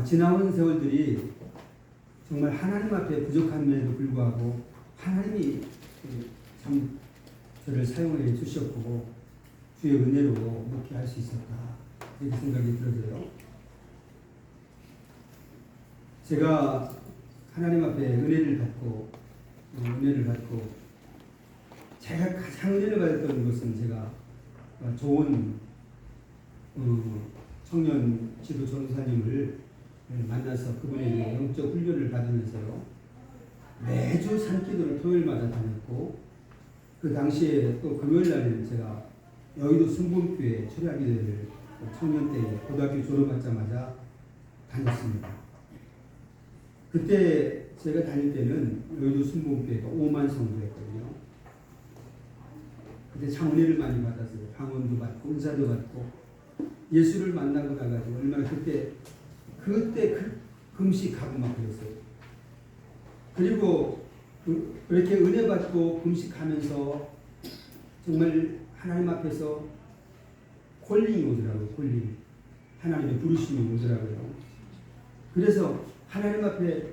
지나온 세월들이 정말 하나님 앞에 부족함에도 불구하고 하나님이 참 저를 사용해 주셨고 주의 은혜로 목회할 수 있었다, 이렇게 생각이 들어져요. 제가 하나님 앞에 은혜를 받고 제가 가장 은혜를 받았던 것은 제가 좋은 청년 지도 전사님을 만나서 그분에게 영적 훈련을 받으면서요, 매주 산기도를 토요일마다 다녔고, 그 당시에 또 금요일 날에는 제가 여의도 순복음교회 철야기도를 청년 때 고등학교 졸업하자마자 다녔습니다. 그때 제가 다닐 때는 여의도 순복음교회가 5만 성도였거든요. 그때 참 은혜를 많이 받았어요. 방언도 받고 은사도 받고 예수를 만나고 나가지고 얼마나 그때 금식하고 막 그랬어요. 그리고 그렇게 은혜 받고 금식하면서 정말 하나님 앞에서 콜링이 오더라고요. 콜링. 하나님의 부르심이 오더라고요. 그래서 하나님 앞에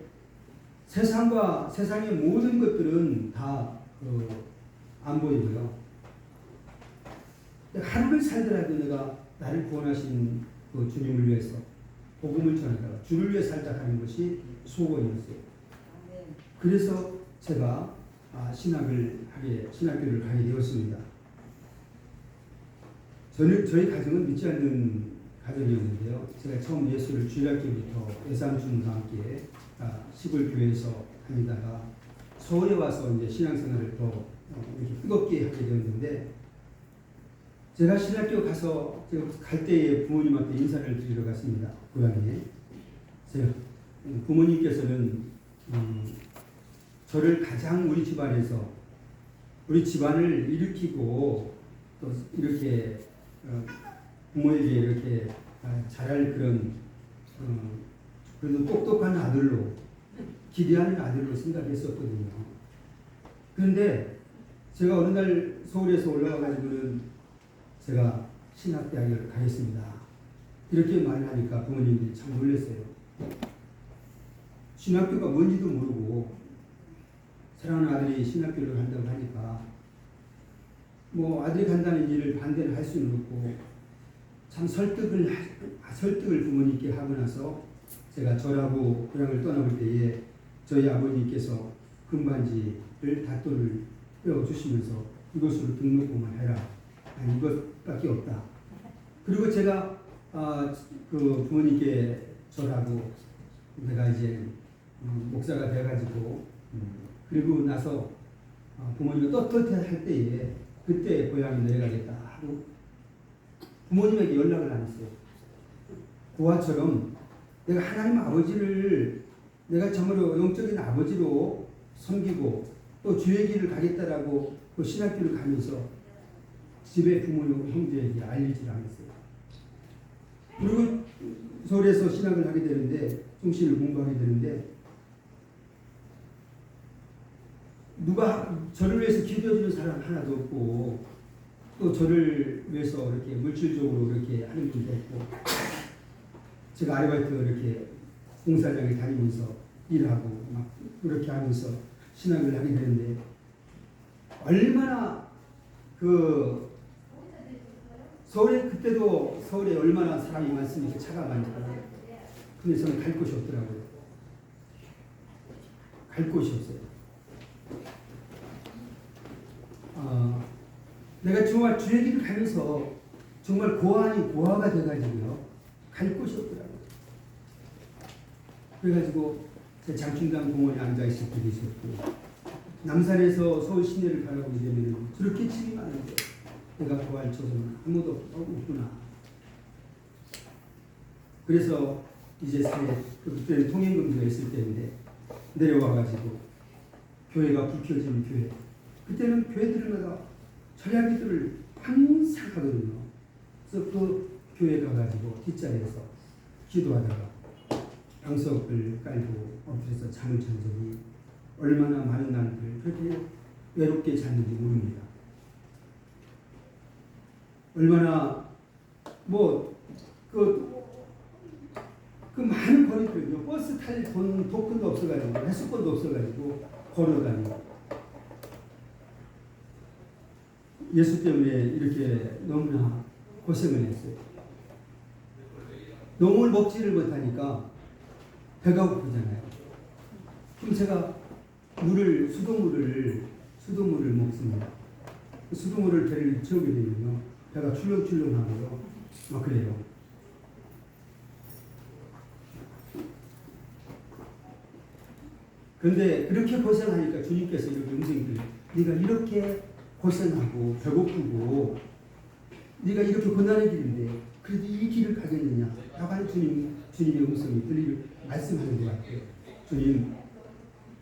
세상과 세상의 모든 것들은 다 안 보이고요. 하루를 살더라도 내가 나를 구원하신 그 주님을 위해서 복음을 전하다가 주를 위해 살다 하는 것이 소원이었어요. 그래서 제가 신학교를 가게 되었습니다. 저희 가정은 믿지 않는 가정이었는데요. 제가 처음 예수를 주일학교부터 예산중고등학교에 시골 교회에서 다니다가 서울에 와서 이제 신앙생활을 더 이렇게 뜨겁게 하게 되었는데, 제가 신학교 가서 제가 갈 때에 부모님한테 인사를 드리러 갔습니다. 고향에. 제가 부모님께서는 저를 가장 우리 집안을 일으키고 또 이렇게 부모에게 이렇게 잘할 그런 그래도 똑똑한 아들로 기대하는 아들로 생각했었거든요. 그런데 제가 어느 날 서울에서 올라와가지고는 제가 신학대학을 가겠습니다, 이렇게 말하니까 부모님들이 참 놀랐어요. 신학교가 뭔지도 모르고 사랑하는 아들이 신학교를 간다고 하니까 뭐 아들이 간다는 일을 반대를 할 수는 없고, 참 설득을 부모님께 하고 나서 제가 절하고 고향을 떠나올 때에 저희 아버님께서 금반지를 닷돌을 빼어주시면서 이것으로 등록금을 해라. 아니, 이것밖에 없다. 그리고 제가 그 부모님께 절하고 내가 이제 목사가 돼가지고 그리고 나서 부모님이 떳떳할 때에 그때 고향에 내려가겠다 하고 부모님에게 연락을 안 했어요. 그와처럼 내가 하나님 아버지를 내가 정말로 영적인 아버지로 섬기고 또 주의 길을 가겠다라고 그 신학교를 가면서 집에 부모님 형제에게 알리지 않았어요. 그리고 서울에서 신학을 하게 되는데, 성신을 공부하게 되는데, 누가 저를 위해서 기도해주는 사람 하나도 없고, 또 저를 위해서 이렇게 물질적으로 이렇게 하는 분도 없고, 제가 아르바이트 이렇게 공사장에 다니면서 일하고 막 그렇게 하면서 신학을 하게 되는데, 얼마나 그때도 서울에 얼마나 사람이 많습니까? 차가 많잖아요. 근데 저는 갈 곳이 없더라고요. 갈 곳이 없어요. 내가 정말 주의 길을 가면서 정말 고아가 돼가지고요. 갈 곳이 없더라고요. 그래가지고 제 장충당 공원에 앉아있을 때도 있었고, 남산에서 서울 시내를 바라보게 되면 저렇게 집이 많은데 내가 구할 조선은 아무도 없구나. 그래서 이제 그때는 통행금지가 있을 때인데 내려와가지고 교회가 불 켜지는 교회, 그때는 교회들마다 철야기도를 항상 하거든요. 그래서 그 교회 가가지고 뒷자리에서 기도하다가 방석을 깔고 엎드려서 잠을 잔 적이 얼마나 많은 날들 그렇게 외롭게 잤는지 모릅니다. 얼마나 그 많은 거리들은요, 버스 탈 토큰도 없어가지고, 회수권도 없어가지고, 걸어다니고. 예수 때문에 이렇게 너무나 고생을 했어요. 농을 먹지를 못하니까 배가 고프잖아요. 그럼 제가 수돗물을 먹습니다. 수돗물을 배를 채우게 되면요, 배가 출렁출렁하고요, 막 그래요. 그런데 그렇게 고생하니까 주님께서 이렇게 음성이 들려요. 네가 이렇게 고생하고 배고프고 네가 이렇게 고난의 길인데 그래도 이 길을 가겠느냐? 다만 주님의 음성이 들리를 말씀하는 것 같아요. 주님,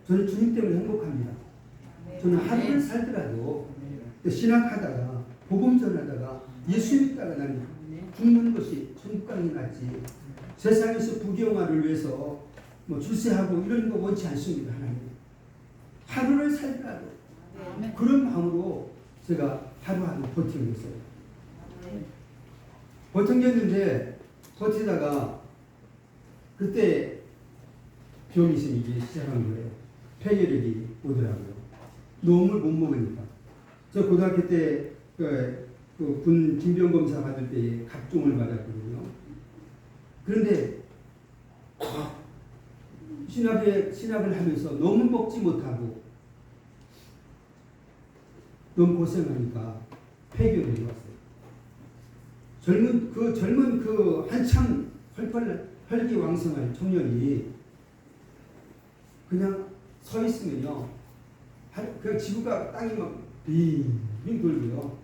저는 주님 때문에 행복합니다. 저는 하루를 살더라도 신학하다가 복음 전하다가 예수 믿다가 나는 죽는 것이 천국 가는 게 낫지. 세상에서 부귀영화를 위해서 뭐 출세하고 이런 거 원치 않습니다. 하나님. 하루를 살더라도 그런 마음으로 제가 하루하루 버티겠어요. 버텼는데 버티다가 그때 병이 생기기 시작한 거예요. 폐결핵이 오더라고요. 농을 못 먹으니까. 저 고등학교 때 군 징병검사 받을 때 각종을 받았거든요. 그런데 신학을 하면서 너무 먹지 못하고 너무 고생하니까 폐결핵이 왔어요. 젊은 한참 혈기왕성한 청년이 그냥 서 있으면요, 그냥 지구가 땅이 막 빙빙 돌고요,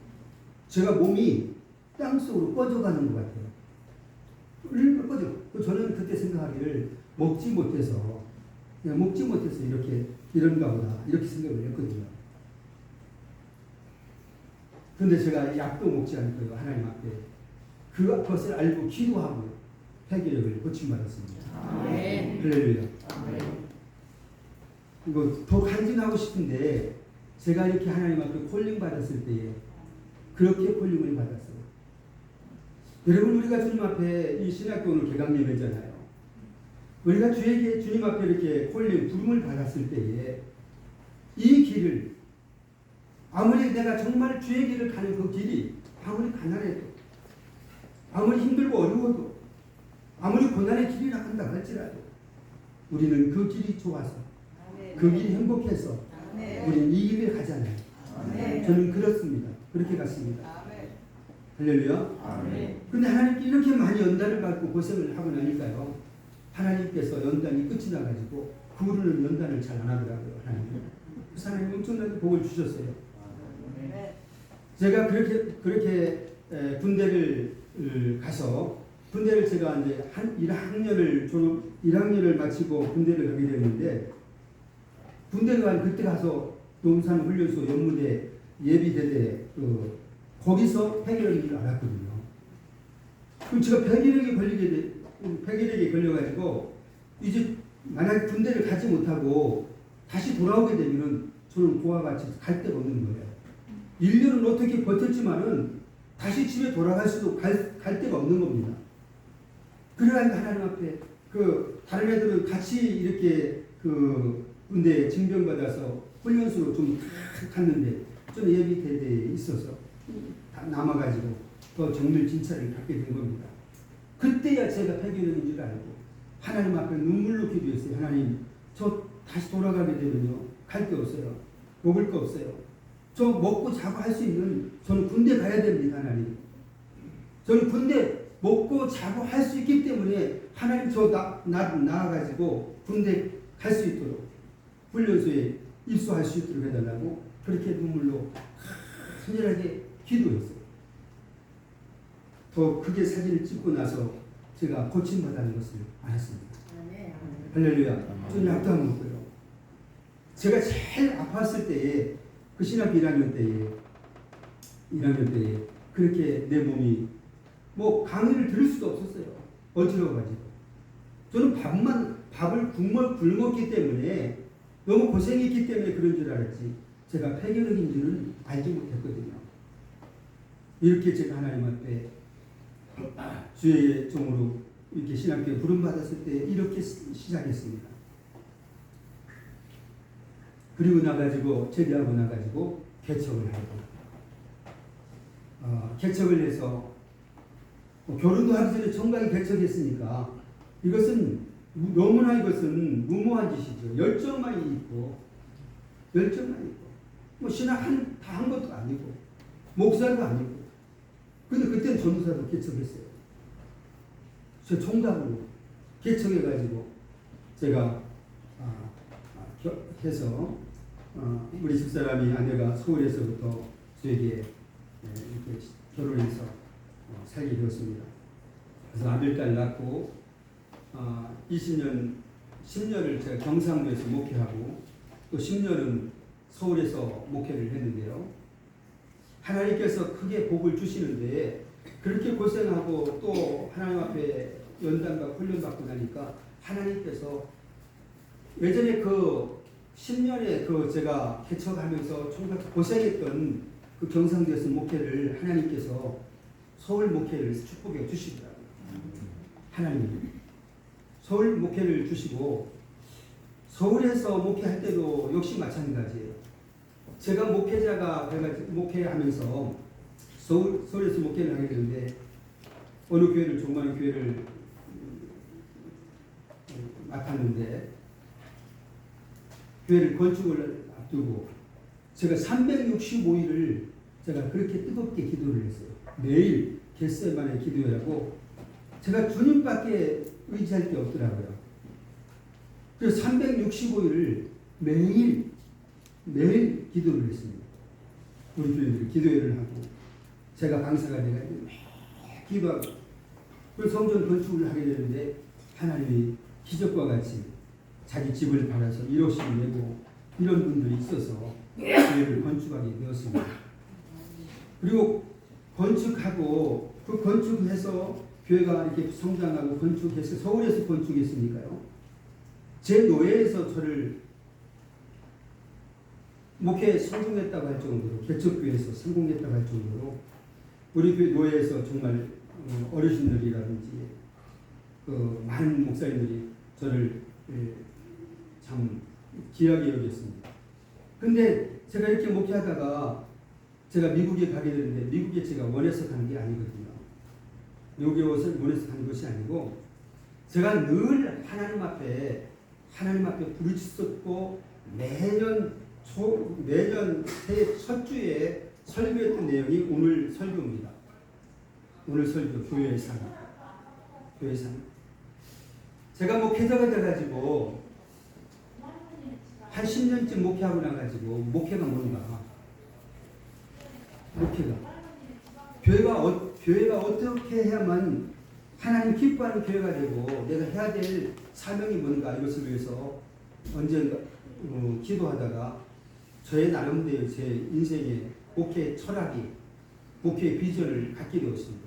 제가 몸이 땅 속으로 꺼져가는 것 같아요. 꺼져. 저는 그때 생각하기를 먹지 못해서 이런가 보다 이렇게 생각을 했거든요. 그런데 제가 약도 먹지 않고요, 하나님 앞에 그것을 알고 기도하고 폐결핵을 고침받았습니다. 할렐루야. 이거 더 간증하고 싶은데 제가 이렇게 하나님 앞에 콜링 받았을 때에 그렇게 콜링을 받았어요. 여러분, 우리가 주님 앞에 이 신학교 오늘 개강 예배잖아요. 우리가 주님 앞에 이렇게 콜링 부름을 받았을 때에 이 길을, 아무리 내가 정말 주의 길을 가는 그 길이 아무리 가난해도, 아무리 힘들고 어려워도, 아무리 고난의 길이라 한다 할지라도 우리는 그 길이 좋아서, 그 길이 행복해서 우리는 이 길을 가잖아요. 저는 그렇습니다. 그렇게 갔습니다. 할렐루야. 근데 하나님께 이렇게 많이 연단을 받고 고생을 하고 나니까요, 하나님께서 연단이 끝이 나가지고 그 후로는 연단을 잘 안 하더라고요. 하나님 엄청나게 복을 주셨어요. 제가 그렇게 군대를 가서, 군대를 제가 이제 한 1학년을 마치고 군대를 가게 되었는데, 군대가 그때 가서 동산훈련소 연무대 예비대대 거기서 폐결핵인 줄 알았거든요. 그럼 제가 폐결핵에 걸려가지고 이제 만약 군대를 가지 못하고 다시 돌아오게 되면은 저는 그와 같이 갈 데가 없는 거예요. 1년은 어떻게 버텼지만은 다시 집에 돌아갈 수도 갈 데가 없는 겁니다. 그러니까 하나님 앞에 다른 애들은 같이 이렇게 군대 징병받아서 훈련소로 좀 갔는데 저는 예비대대에 있어서 남아가지고 더 정밀 진찰을 갖게 된 겁니다. 그때야 제가 폐결핵인 줄 알고 하나님 앞에 눈물로 기도했어요. 하나님, 저 다시 돌아가게 되면요, 갈 데 없어요. 먹을 거 없어요. 저 먹고 자고 할 수 있는, 저는 군대 가야 됩니다. 하나님, 저는 군대 먹고 자고 할 수 있기 때문에 하나님, 저 나아가지고 군대 갈 수 있도록 훈련소에 입소할 수 있도록 해달라고 그렇게 눈물로 간절하게 기도했어요. 더 크게 사진을 찍고 나서 제가 고침받았는 것을 알았습니다. 할렐루야. 저는 약도 안 먹고요. 제가 제일 아팠을 때에, 그 신학교 1학년 때에 그렇게 내 몸이 강의를 들을 수도 없었어요. 어지러워가지고. 저는 밥을 굶었기 때문에, 너무 고생했기 때문에 그런 줄 알았지, 제가 폐결핵인 줄은 알지 못했거든요. 이렇게 제가 하나님 앞에 주의 종으로 이렇게 신학교에 부름받았을 때 이렇게 시작했습니다. 그리고 나가지고 제대하고 나가지고 개척을 하고 개척을 해서 결혼도 하기 전에 총각이 개척했으니까 이것은 너무나 이것은 무모한 짓이죠. 열정만 있고 뭐 신학 다 한 것도 아니고 목사도 아니고 근데 그때는 전도사도 개척했어요. 저 총각으로 개척해가지고 제가 해서 우리 집사람이 아내가 서울에서부터 저에게 이렇게 결혼해서 살게 되었습니다. 그래서 아들딸 낳고 10년을 제가 경상도에서 목회하고 또 10년은 서울에서 목회를 했는데요. 하나님께서 크게 복을 주시는데 그렇게 고생하고 또 하나님 앞에 연단과 훈련받고 나니까 하나님께서 예전에 그 10년에 그 제가 개척하면서 총각 고생했던 그 경상도에서 목회를 하나님께서 서울 목회를 축복해 주시더라고요. 하나님이 서울 목회를 주시고 서울에서 목회할 때도 역시 마찬가지예요. 제가 목회자가 돼가지고 목회하면서 서울에서 목회를 하게 되는데 어느 교회를 조그마한 교회를 맡았는데 교회를 건축을 앞두고 제가 365일을 제가 그렇게 뜨겁게 기도를 했어요. 매일 겟세마네 기도하고 제가 주님밖에 의지할 게 없더라고요. 그래서 365일을 매일 기도를 했습니다. 우리 교인들이 기도회를 하고 제가 강사가 돼가지고 매일 기도하고 그래서 성전 건축을 하게 되는데 하나님이 기적과 같이 자기 집을 팔아서 1억씩 내고 이런 분들이 있어서 교회를 건축하게 되었습니다. 그리고 건축하고 그 건축해서 교회가 이렇게 성장하고 건축해서 서울에서 건축했으니까요. 제 노예에서 저를 목회에 성공했다고 할 정도로 개척교회에서 성공했다고 할 정도로 우리 교회 노예에서 정말 어르신들이라든지 그 많은 목사님들이 저를 참 귀하게 여겼습니다. 근데 제가 이렇게 목회하다가 제가 미국에 가게 되는데 미국에 제가 원해서 가는 게 아니거든요. 미국에 원해서 가는 것이 아니고 제가 늘 하나님 앞에 부르짖었고 매년 새해 첫 주에 설교했던 내용이 오늘 설교입니다. 오늘 설교 교회의 삶. 제가 목회자가 돼가지고 한 10년쯤 목회하고 나가지고 목회가 뭔가 교회가 어떻게 해야만 하나님 기뻐하는 교회가 되고 내가 해야 될 사명이 뭔가 이것을 위해서 언젠가 기도하다가 저의 나름대로 제 인생의 목회 철학이 목회의 비전을 갖게 되었습니다.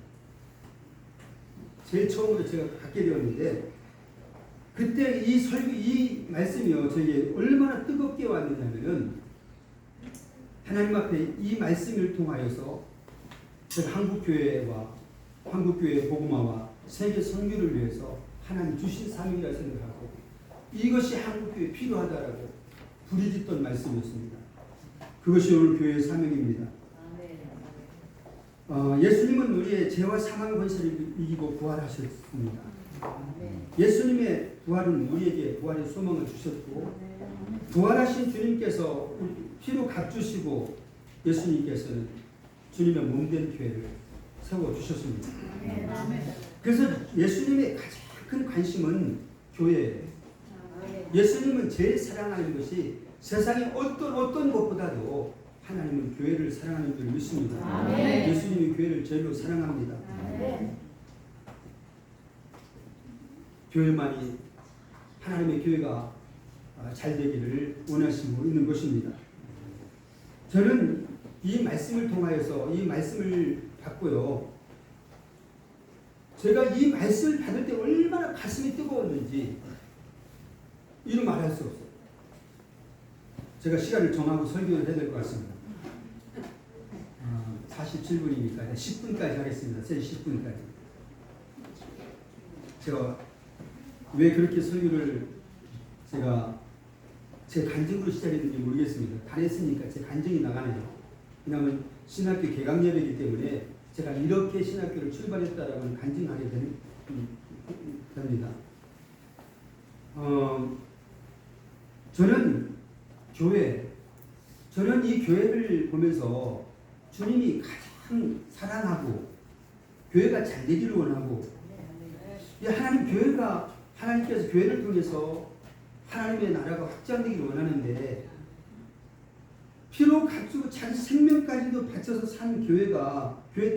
제일 처음으로 제가 갖게 되었는데 그때 이 말씀이요 저에게 얼마나 뜨겁게 왔느냐면은 하나님 앞에 이 말씀을 통하여서 제가 한국교회 복음화와 세계 선교를 위해서 하나님 주신 사명이라 생각하고 이것이 한국교회에 필요하다라고 부르짖던 말씀이었습니다. 그것이 오늘 교회의 사명입니다. 예수님은 우리의 죄와 사망 권세를 이기고 부활하셨습니다. 예수님의 부활은 우리에게 부활의 소망을 주셨고 부활하신 주님께서 피로 값주시고 예수님께서는 주님의 몸된 교회를 세워주셨습니다. 그래서 예수님의 가장 큰 관심은 교회예요. 예수님은 제일 사랑하는 것이 세상의 어떤 것보다도 하나님은 교회를 사랑하는 줄 믿습니다. 예수님이 교회를 제일로 사랑합니다. 교회만이 하나님의 교회가 잘 되기를 원하시고 있는 것입니다. 저는 이 말씀을 통하여서 이 말씀을 받고요. 제가 이 말씀을 받을 때 얼마나 가슴이 뜨거웠는지 이루 말할 수 없어요. 제가 시간을 정하고 설교를 해야 될 것 같습니다. 47분이니까 10분까지 하겠습니다. 3시 10분까지. 제가 왜 그렇게 설교를 제가 제 간증으로 시작했는지 모르겠습니다. 다녔으니까 제 간증이 나가네요. 왜냐하면 신학교 개강 예배이기 때문에 제가 이렇게 신학교를 출발했다라고 간증하게 됩니다. 저는 이 교회를 보면서 주님이 가장 사랑하고 교회가 잘 되기를 원하고 하나님께서 교회를 통해서 하나님의 나라가 확장되기를 원하는데 피로 값주고 자기 생명까지도 바쳐서 산 교회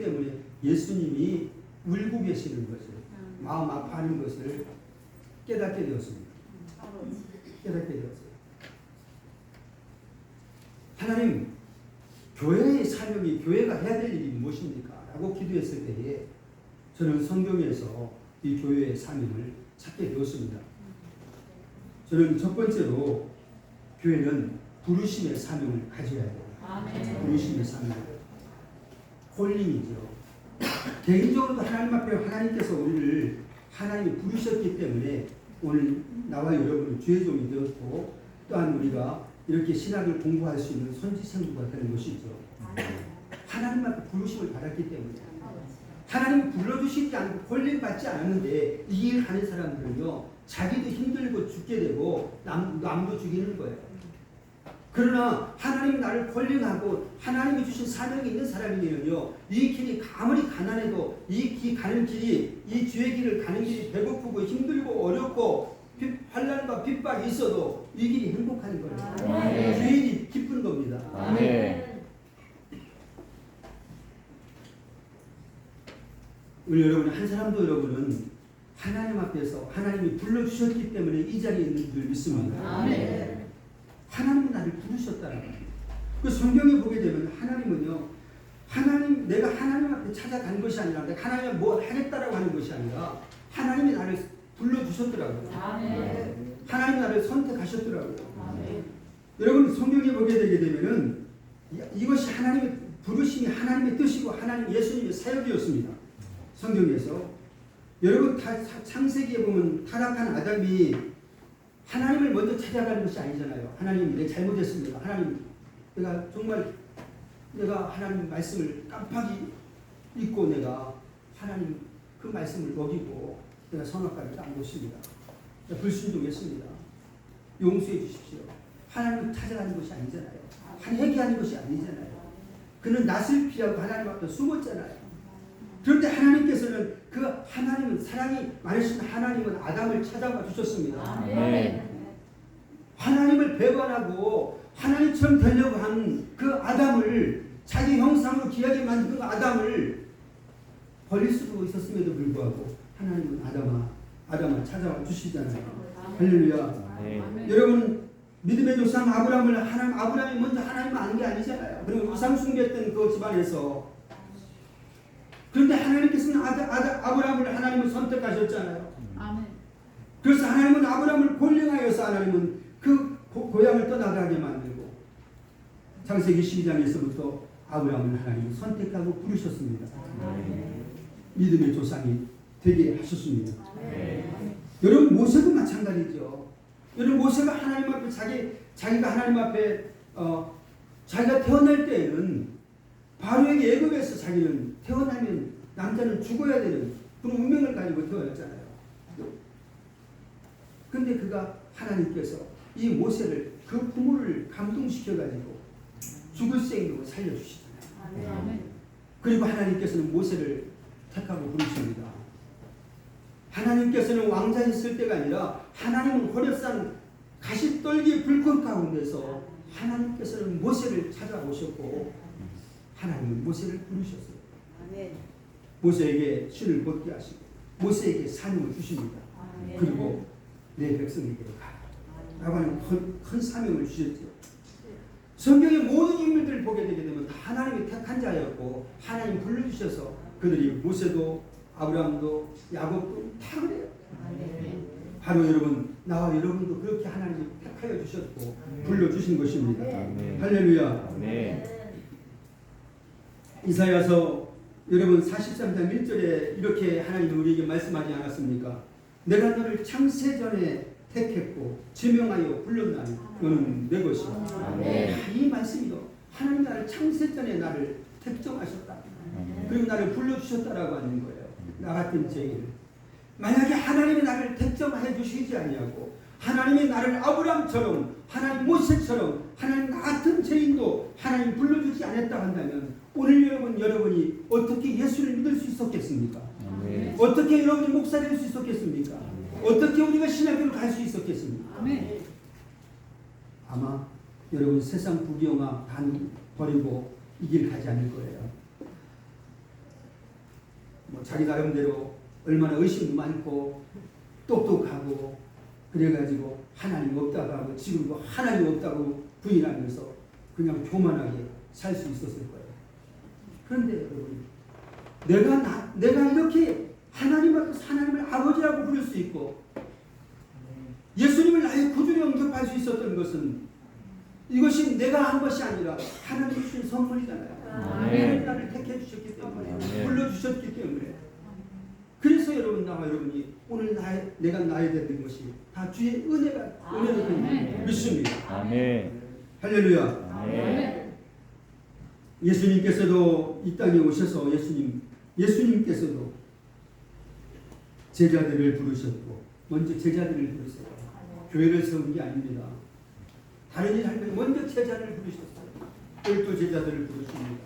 때문에 예수님이 울고 계시는 것을 마음 아파하는 것을 깨닫게 되었습니다. 깨닫게 되었어요. 하나님, 교회의 사명이 교회가 해야 될 일이 무엇입니까? 라고 기도했을 때에 저는 성경에서 이 교회의 사명을 찾게 되었습니다. 저는 첫 번째로 교회는 부르심의 사명을 가져야 돼요. 부르심의 사명. 콜링이죠. 개인적으로도 하나님 앞에 하나님께서 우리를 하나님이 부르셨기 때문에 오늘 나와 여러분은 주의 종이 되었고 또한 우리가 이렇게 신학을 공부할 수 있는 선지생부가 되는 것이죠. 하나님 앞에 부르심을 받았기 때문에 하나님이 불러주시지 않고 콜링 받지 않았는데 이 일 하는 사람들은요 자기도 힘들고 죽게 되고 남도 죽이는 거예요. 그러나 하나님이 나를 콜링하고 하나님이 주신 사명이 있는 사람이면요 이 길이 아무리 가난해도 이 가는 길이 이 주의 길을 가는 길이 배고프고 힘들고 어렵고 환난과 핍박이 있어도 이 길이 행복한 거예요. 주인이 기쁜 겁니다. 우리 여러분 한 사람도 여러분은 하나님 앞에서 하나님이 불러주셨기 때문에 이 자리에 있는 줄 믿습니다. 하나님은 나를 부르셨다는 거예요. 그 성경에 보게 되면 하나님은요 내가 하나님 앞에 찾아간 것이 아니라 내가 하나님을 뭘 하겠다라고 하는 것이 아니라 하나님이 나를 불러주셨더라고요. 하나님이 나를 선택하셨더라고요. 여러분 성경에 보게 되게 되면은 이것이 하나님의 부르심이 하나님의 뜻이고 하나님 예수님의 사역이었습니다. 성경에서 여러분 창세기에 보면 타락한 아담이 하나님을 먼저 찾아가는 것이 아니잖아요. 하나님 내가 잘못했습니다. 하나님 내가 하나님 말씀을 깜빡이 잊고 내가 하나님 그 말씀을 먹이고 내가 선악과를 딴 것입니다. 불순종했습니다. 용서해 주십시오. 하나님을 찾아가는 것이 아니잖아요. 회개하는 것이 아니잖아요. 그는 낯을 피하고 하나님 앞에 숨었잖아요. 그런데 하나님께서는 그 하나님은 사랑이 많으신 하나님은 아담을 찾아와 주셨습니다. 하나님을 배반하고 하나님처럼 되려고 한 그 아담을 자기 형상으로 귀하게 만든 그 아담을 버릴 수도 있었음에도 불구하고 하나님은 아담아 찾아와 주시잖아요. 할렐루야. 여러분 믿음의 조상 아브라함이 먼저 하나님을 아는 게 아니잖아요. 그리고 우상 숭배했던 그 집안에서 그런데 하나님께서는 아브라함을 하나님을 선택하셨잖아요. 그래서 하나님은 아브라함을 콜링하여서 하나님은 그 고향을 떠나가게 만들고 창세기 12장에서부터 아브라함을 하나님이 선택하고 부르셨습니다. 믿음의 조상이 되게 하셨습니다. 여러분 모세도 마찬가지죠. 여러분 모세가 하나님 앞에 자기가 하나님 앞에 자기가 태어날 때에는 바로에게 애굽에서 자기는 태어나면 남자는 죽어야 되는 그런 운명을 가지고 태어났잖아요. 근데 그가 하나님께서 이 모세를 그 부모를 감동시켜가지고 죽을 생명을 살려주시잖아요. 그리고 하나님께서는 모세를 택하고 부르십니다. 하나님께서는 왕자 있을 때가 아니라 하나님은 호렙산 가시떨기 불꽃 가운데서 하나님께서는 모세를 찾아오셨고 하나님은 모세를 부르셨어요. 모세에게 신을 벗게 하시고 모세에게 사명을 주십니다. 그리고 내 백성에게로 가라 라고 하는 큰 사명을 주셨죠. 성경의 모든 인물들을 보게 되게 되면 다 하나님이 택한 자였고 하나님 불러주셔서 그들이 모세도 아브라함도 야곱도 다 그래요. 바로 여러분 나와 여러분도 그렇게 하나님이 택하여 주셨고 불러주신 것입니다. 할렐루야. 이사야서 여러분 43장 1절에 이렇게 하나님이 우리에게 말씀하지 않았습니까? 내가 너를 창세전에 택했고 지명하여 불렀나니 너는 내 것이다. 이 말씀이요. 하나님 나를 창세전에 나를 택정하셨다. 그리고 나를 불러주셨다라고 하는 거예요. 나 같은 죄인을. 만약에 하나님이 나를 택정해 주시지 아니하고 하나님이 나를 아브라함처럼 하나님 모세처럼 하나님 나 같은 죄인도 하나님 불러주지 않았다 한다면 오늘 여러분이 어떻게 예수를 믿을 수 있었겠습니까? 어떻게 여러분이 목사 될 수 있었겠습니까? 어떻게 우리가 신학교를 갈 수 있었겠습니까? 아마 여러분 세상 부귀영화 단 버리고 이 길 가지 않을 거예요. 뭐 자기 나름대로 얼마나 의심도 많고 똑똑하고 그래가지고 하나님 없다고 하고 지금도 하나님 없다고 부인하면서 그냥 교만하게 살 수 있었을 거예요. 그런데 여러분 내가 이렇게 하나님을 아버지라고 부를 수 있고 예수님을 나의 구주로 영접할 수 있었던 것은 이것이 내가 한 것이 아니라 하나님 주신 선물이잖아요. 하나님 나를 택해 주셨기 때문에 불러주셨기 때문에 그래서 여러분 나와 여러분이 오늘 내가 나야 되는 것이 다 주의 은혜를 믿습니다. 아멘. 할렐루야. 아멘. 예수님께서도 이 땅에 오셔서 예수님께서도 제자들을 부르셨고 먼저 제자들을 부르셨어요. 교회를 세운 게 아닙니다. 다른 일 할 때 먼저 제자를 부르셨어요. 12 제자들을 부르십니다.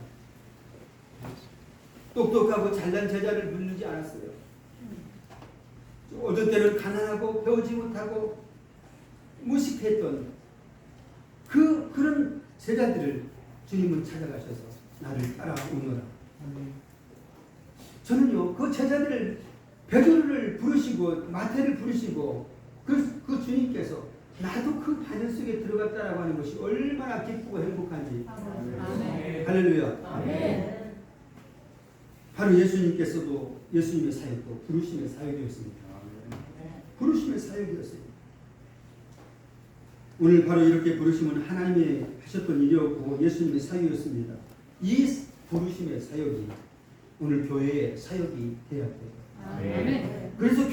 똑똑하고 잘난 제자를 부르지 않았어요. 어떤 때는 가난하고 배우지 못하고 무식했던 그런 제자들을 주님은 찾아가셔서 나를 따라오너라. 저는요 그 제자들을 베드로를 부르시고 마태를 부르시고 그 주님께서 나도 그 반열 속에 들어갔다라고 하는 것이 얼마나 기쁘고 행복한지. 아멘. 할렐루야. 아멘. 바로 예수님께서도 예수님의 사역도 부르심의 사역이었습니다. 부르심의 사역이었어요. 오늘 바로 이렇게 부르심은 하나님이 하셨던 일이었고 예수님의 사역이었습니다. 이 부르심의 사역이 오늘 교회의 사역이 되어야 돼요. 아멘. 그래서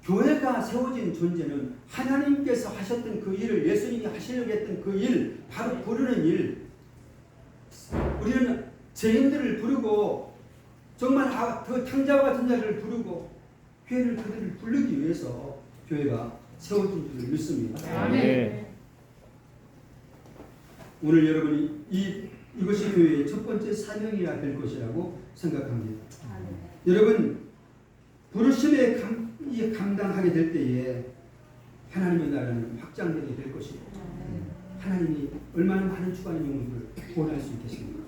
교회가 세워진 존재는 하나님께서 하셨던 그 일을 예수님이 하시려고 했던 그 일, 바로 부르는 일. 우리는 죄인들을 부르고 정말 그 탕자와 같은 자를 부르고 그들을 부르기 위해서 교회가 세워진 줄 믿습니다. 아멘. 오늘 여러분이 이것이 교회의 첫 번째 사명이라 될 것이라고 생각합니다. 여러분 부르심에 감당하게 될 때에 하나님의 나라는 확장되게 될 것이고 하나님이 얼마나 많은 주관의 영혼을 구원할 수 있겠습니까?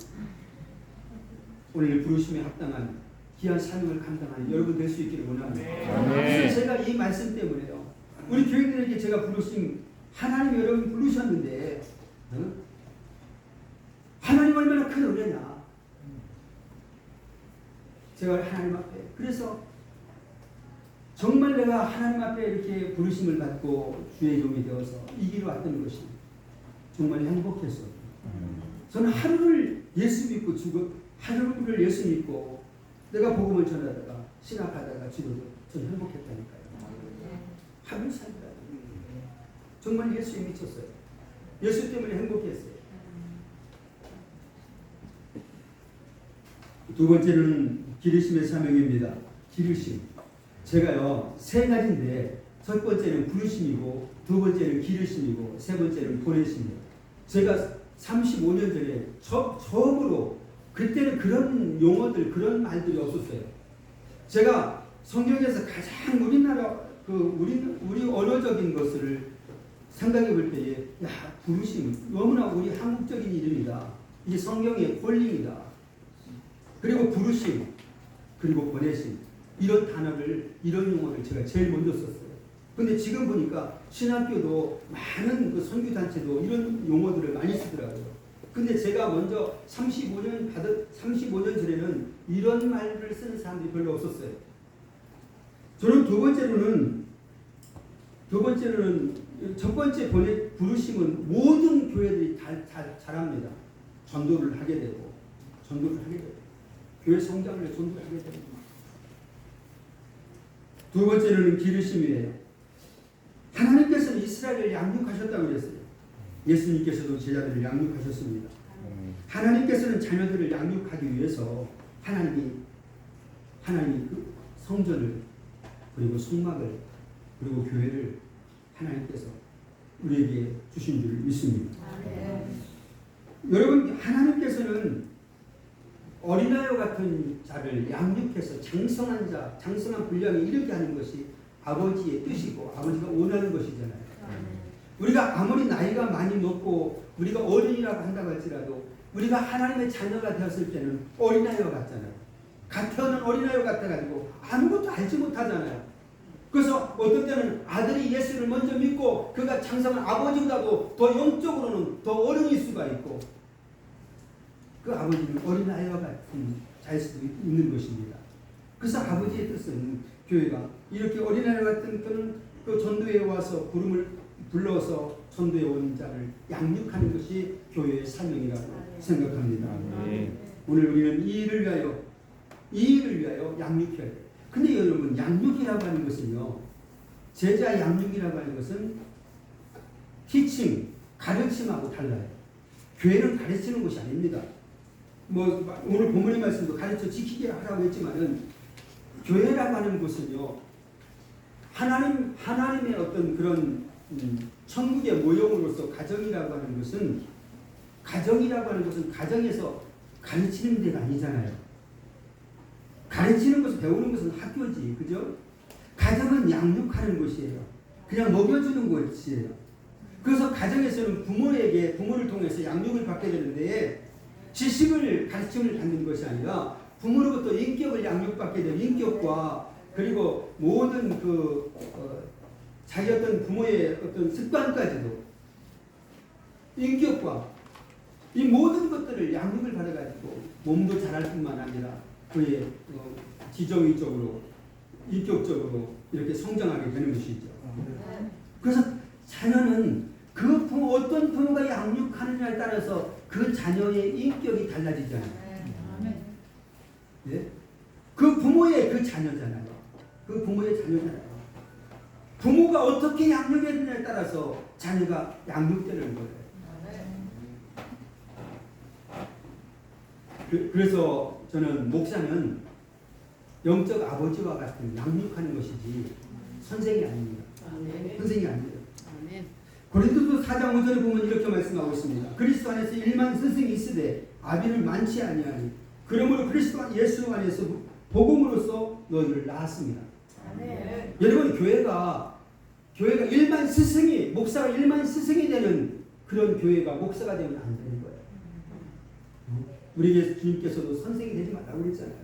오늘 부르심에 합당한 귀한 사명을 감당하는 여러분 될 수 있기를 원합니다. 그래서 제가 이 말씀 때문에요. 우리 교인들에게 제가 부르심 하나님이 여러분 부르셨는데 하나님 얼마나 큰 은혜냐. 제가 하나님 앞에 그래서 정말 내가 하나님 앞에 이렇게 부르심을 받고 주의 종이 되어서 이 길을 왔던 것이 정말 행복했어요. 저는 하루를 예수 믿고 하루를 예수 믿고 내가 복음을 전하다가 신학하다가 죽어도 저는 행복했다니까요. 하루 살다 정말 예수에 미쳤어요. 예수 때문에 행복했어요. 두 번째는 기르심의 사명입니다. 기르심. 제가요 3가지인데 첫 번째는 부르심이고 두 번째는 기르심이고 세 번째는 보내심이에요. 제가 35년 전에 처음으로 그때는 그런 용어들 그런 말들이 없었어요. 제가 성경에서 가장 우리나라 우리 언어적인 것을 생각해 볼 때에 부르심 너무나 우리 한국적인 이름이다. 이게 성경의 콜링이다. 그리고 부르심 그리고 보내심 이런 단어를 이런 용어를 제가 제일 먼저 썼어요. 근데 지금 보니까 신학교도 많은 그 선교단체도 이런 용어들을 많이 쓰더라고요. 근데 제가 먼저 35년 전에는 이런 말을 쓰는 사람들이 별로 없었어요. 저는 첫 번째 부르심은 모든 교회들이 잘합니다. 전도를 하게 되고 교회 성장을 전도를 하게 됩니다. 두 번째로는 기르심이에요. 하나님께서는 이스라엘을 양육하셨다고 그랬어요. 예수님께서도 제자들을 양육하셨습니다. 하나님께서는 자녀들을 양육하기 위해서 하나님이 그 성전을 그리고 성막을 그리고 교회를 하나님께서 우리에게 주신 줄 믿습니다. 여러분, 하나님께서는 어린아이와 같은 자를 양육해서 장성한 자, 장성한 분량에 이르게 하는 것이 아버지의 뜻이고 아버지가 원하는 것이잖아요. 우리가 아무리 나이가 많이 먹고 우리가 어린이라고 한다고 할지라도 우리가 하나님의 자녀가 되었을 때는 어린아이와 같잖아요. 갓 태어난 어린아이와 같아가지고 아무것도 알지 못하잖아요. 그래서 어떤 때는 아들이 예수를 먼저 믿고 그가 장성한 아버지보다도 더 영적으로는 더 어른일 수가 있고 그 아버지는 어린아이와 같은 자일 수도 있는 것입니다. 그래서 아버지의 뜻은 교회가 이렇게 어린아이 같은 그 전도에 와서 부름을 불러서 전도에 온 자를 양육하는 것이 교회의 사명이라고 생각합니다. 오늘 우리는 이 일을 위하여 양육해야 돼요. 근데 여러분, 양육이라고 하는 것은요, 제자 양육이라고 하는 것은 티칭, 가르침하고 달라요. 교회는 가르치는 것이 아닙니다. 오늘 본문의 말씀도 가르쳐 지키게 하라고 했지만은 교회라고 하는 것은요, 하나님의 어떤 그런 천국의 모형으로서 가정이라고 하는 것은 가정에서 가르치는 데가 아니잖아요. 가르치는 것을 배우는 것은 학교지, 그죠? 가정은 양육하는 곳이에요. 그냥 먹여주는 곳이에요. 그래서 가정에서는 부모를 통해서 양육을 받게 되는데 지식을 가르침을 받는 것이 아니라 부모로부터 인격을 양육받게 되는 인격과 그리고 모든 자기 어떤 부모의 어떤 습관까지도 인격과 이 모든 것들을 양육을 받아가지고 몸도 자랄 뿐만 아니라 그의 지정의적으로 인격적으로 이렇게 성장하게 되는 것이죠. 그래서 자녀는 어떤 부모가 양육하느냐에 따라서 그 자녀의 인격이 달라지잖아요. 네? 그 부모의 그 자녀잖아요. 그 부모의 자녀잖아요. 부모가 어떻게 양육했느냐에 따라서 자녀가 양육되는 거예요. 그래서 저는 목사는 영적 아버지와 같은 양육하는 것이지 선생이 아닙니다. 선생이 아니에요. 고린도서 4장 5절에 보면 이렇게 말씀하고 있습니다. 그리스도 안에서 일만 스승이 있으되 아비는 많지 아니하니 그러므로 그리스도 예수 안에서 복음으로써 너희를 낳았습니다. 여러분, 교회가 일만 스승이, 목사가 일만 스승이 되는 그런 교회가 목사가 되면 안 되는 거예요. 우리 주님께서도 선생이 되지 말라고 그랬잖아요.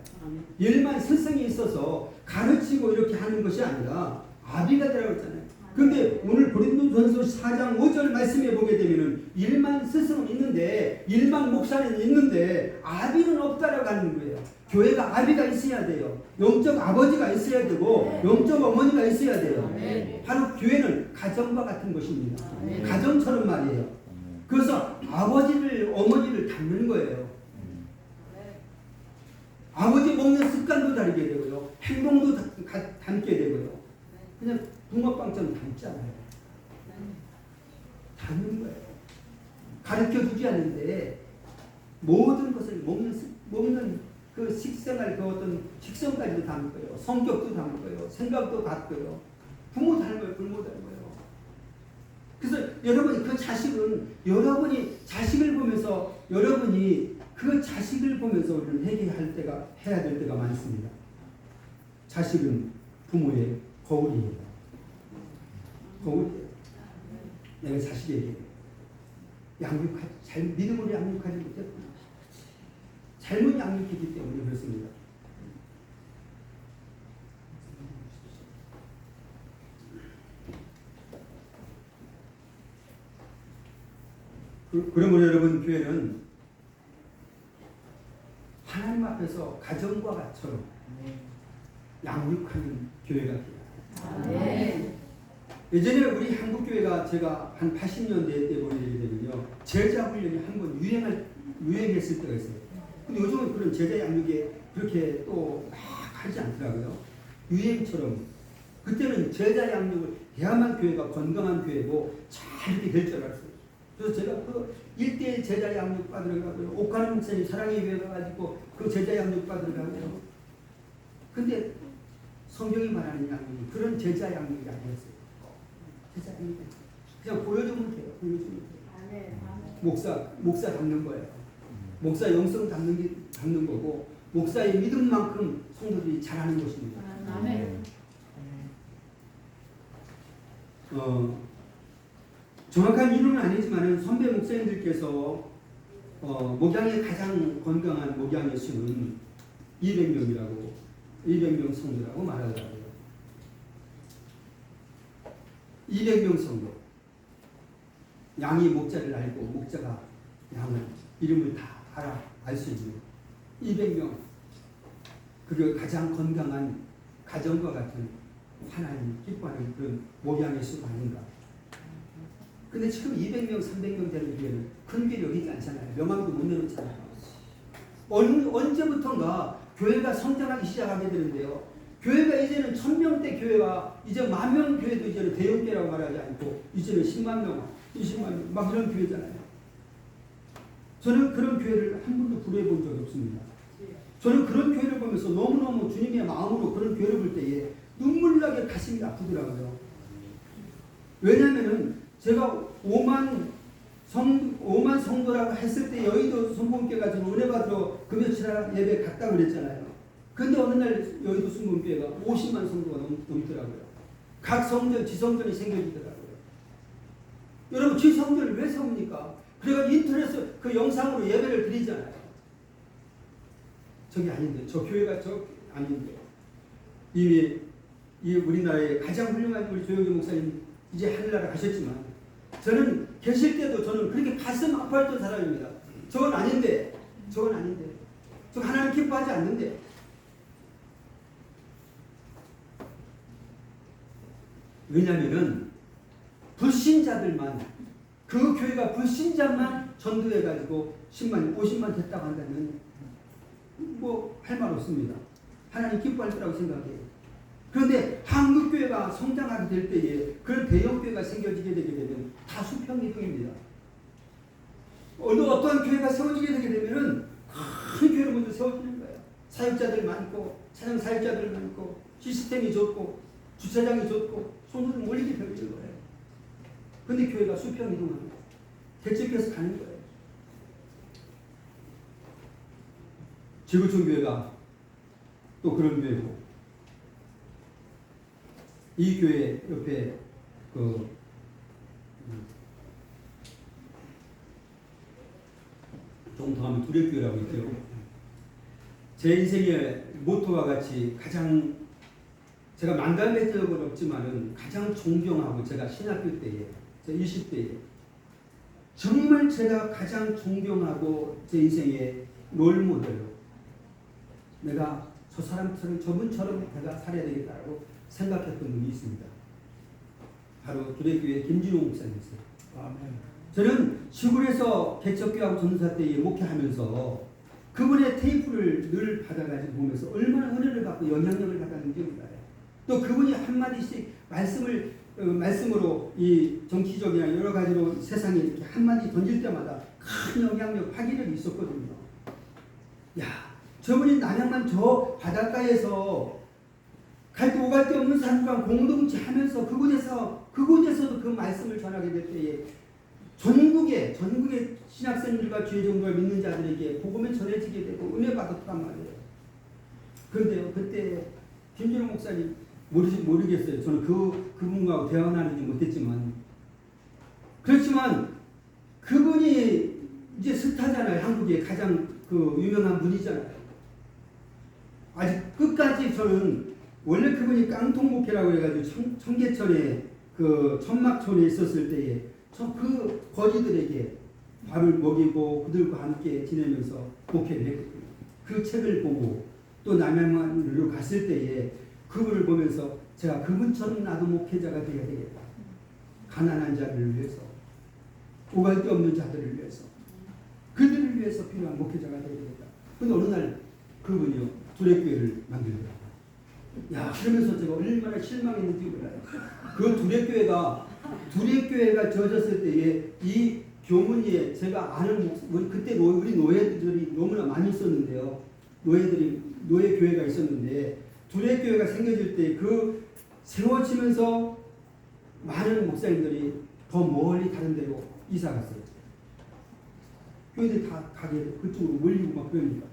일만 스승이 있어서 가르치고 이렇게 하는 것이 아니라 아비가 되라고 했잖아요. 근데 오늘 고린도전서 4장 5절 말씀에 보게 되면은 일만 스승은 있는데 일만 목사는 있는데 아비는 없다라고 하는 거예요. 교회가 아비가 있어야 돼요. 영적 아버지가 있어야 되고 영적 어머니가 있어야 돼요. 바로 교회는 가정과 같은 것입니다. 가정처럼 말이에요. 그래서 아버지를 어머니를 닮는 거예요. 아버지 먹는 습관도 다르게 되고요. 행동도 닮게 되고요. 그냥 붕어빵처럼 닮잖아요. 닮는 거예요. 가르쳐주지 않는데 모든 것을 먹는 그 식생활, 그 어떤 식성까지도 닮고요. 성격도 닮고요. 생각도 같고요. 부모 닮아요. 부모 닮아요. 그래서 여러분이 그 자식은 여러분이 자식을 보면서 여러분이 그 자식을 보면서 우리는 해야 될 때가 많습니다. 자식은 부모의 거울이에요. 거울이에요. 내가 자식에게 믿음으로 양육하지 못했구나. 잘못 양육했기 때문에 그렇습니다. 그러므로 여러분, 교회는 하나님 앞에서 가정과 같처럼 양육하는 교회가 돼요. 예전에 우리 한국교회가 제가 한 80년대 때 보게 되면요, 제자 훈련이 한번 유행했을 때가 있어요. 근데 요즘은 그런 제자 양육에 그렇게 또 막 하지 않더라고요. 유행처럼 그때는 제자 양육을 해야만 교회가 건강한 교회고 잘 이렇게 될 줄 알았어요. 그래서 제가 그 일대일 제자 양육 받으러 가고요. 옥하는 목사님 사랑의 교회 가가지고 그 제자 양육 받으러 가고요. 근데 성경이 말하는 양육이 그런 제자 양육이 아니었어요. 제자 양육이 그냥 보여주면 돼요. 보여주면 돼요. 목사 닮는 거예요. 목사 영성 닮는 거고 목사의 믿음만큼 성도들이 잘하는 것입니다. 아멘. 정확한 이론은 아니지만 선배 목사님들께서 목양의 가장 건강한 목양의 수는 200명 성도라고 말하더라고요. 200명 성도. 양이 목자를 알고 목자가 양을 이름을 다 알 수 있는 200명. 그게 가장 건강한 가정과 같은 하나님 기뻐하는 그런 목양의 수가 아닌가. 근데 지금 200명, 300명 되는 교회는 큰 교회 여기지 않잖아요. 명함도 못 내놓잖아요. 언제부턴가 교회가 성장하기 시작하게 되는데요. 교회가 이제는 1000명대 교회와 이제 10,000명 교회도 이제는 대형교회라고 말하지 않고 이제는 10만 명, 20만 명 막 이런 교회잖아요. 저는 그런 교회를 한 번도 불러해 본 적이 없습니다. 저는 그런 교회를 보면서 너무너무 주님의 마음으로 그런 교회를 볼 때에 눈물나게 가슴이 아프더라고요. 왜냐하면 제가 5만 성도라고 했을 때 여의도 성공교회가 지금 은혜 받으러 금요일 예배 갔다 그랬잖아요. 근데 어느 날 여의도 성공교회가 50만 성도가 넘더라고요. 각 성전, 지성전이 생겨지더라고요. 여러분, 지성전을 왜 세웁니까? 그래가 인터넷에 그 영상으로 예배를 드리잖아요. 저게 아닌데, 저 교회가 저 아닌데. 이미 이 우리나라의 가장 훌륭한 우리 조영기 목사님 이제 하늘나라 가셨지만 저는 계실 때도 저는 그렇게 가슴 아파했던 사람입니다. 저건 아닌데. 저 하나님 기뻐하지 않는데. 왜냐하면은 불신자들만 그 교회가 불신자만 전도해가지고 10만, 50만 됐다고 한다면 뭐 할 말 없습니다. 하나님 기뻐할 거라고 생각해요. 그런데 한국교회가 성장하게 될 때에 그런 대형교회가 생겨지게 되게 되면 다 수평이동입니다. 어떠한 교회가 세워지게 되게 되면은 큰 교회로 먼저 세워지는 거예요. 사역자들 많고 찬양 사역자들 많고 시스템이 좋고 주차장이 좋고 손으로 몰리게 되는 거예요. 그런데 교회가 수평이동합니다. 개척해서 가는 거예요. 지구촌 교회가 또 그런 교회고 이 교회 옆에 조금 더 하면 두레교회라고 있죠. 제 인생의 모토와 같이 가장 제가 만담의 적은 없지만은 가장 존경하고 제가 신학교 때에 제 20대에 정말 제가 가장 존경하고 제 인생의 롤모델로 내가 저 사람처럼 저분처럼 내가 살아야 되겠다라고 생각했던 분이 있습니다. 바로 두레교회 김진호 목사님이세요. 저는 시골에서 개척교회하고 전도사 때에 목회하면서 그분의 테이프를 늘 받아가지고 보면서 얼마나 은혜를 받고 영향력을 받았는지 몰라요. 또 그분이 한마디씩 말씀으로 이 정치적이나 여러 가지로 세상에 이렇게 한마디 던질 때마다 큰 영향력, 파괴력이 있었거든요. 야, 저분이 남양만 저 바닷가에서 갈데 오갈 데 없는 사람과 공동체 하면서 그곳에서도 그 말씀을 전하게 될 때에 전국의 신학생들과 주의 정도를 믿는 자들에게 복음이 전해지게 되고 은혜 받았단 말이에요. 그런데요, 그때 김준호 목사님 모르겠어요. 저는 그분과 대화 나누지 못했지만 그렇지만 그분이 이제 스타잖아요. 한국의 가장 유명한 분이잖아요. 아직 끝까지 저는 원래 그분이 깡통 목회라고 해가지고 청계천에 천막촌에 있었을 때에 그 거지들에게 밥을 먹이고 그들과 함께 지내면서 목회를 했거든요. 그 책을 보고 또 남양만으로 갔을 때에 그분을 보면서 제가 그분처럼 나도 목회자가 되어야 되겠다. 가난한 자들을 위해서, 오갈 데 없는 자들을 위해서, 그들을 위해서 필요한 목회자가 되어야 되겠다. 근데 어느 날 그분이요 두레교회를 만들더라고요. 야, 그러면서 제가 얼마나 실망했는지 몰라요. 그 두레교회가 져졌을 때에 이 교문위에 제가 아는 그때 우리 노예들이 너무나 많이 있었는데요. 노예 교회가 있었는데 두레교회가 생겨질 때 그 세워지면서 많은 목사님들이 더 멀리 다른 데로 이사 갔어요. 교회들이 다 가게 그쪽으로 몰리고 막 그러니까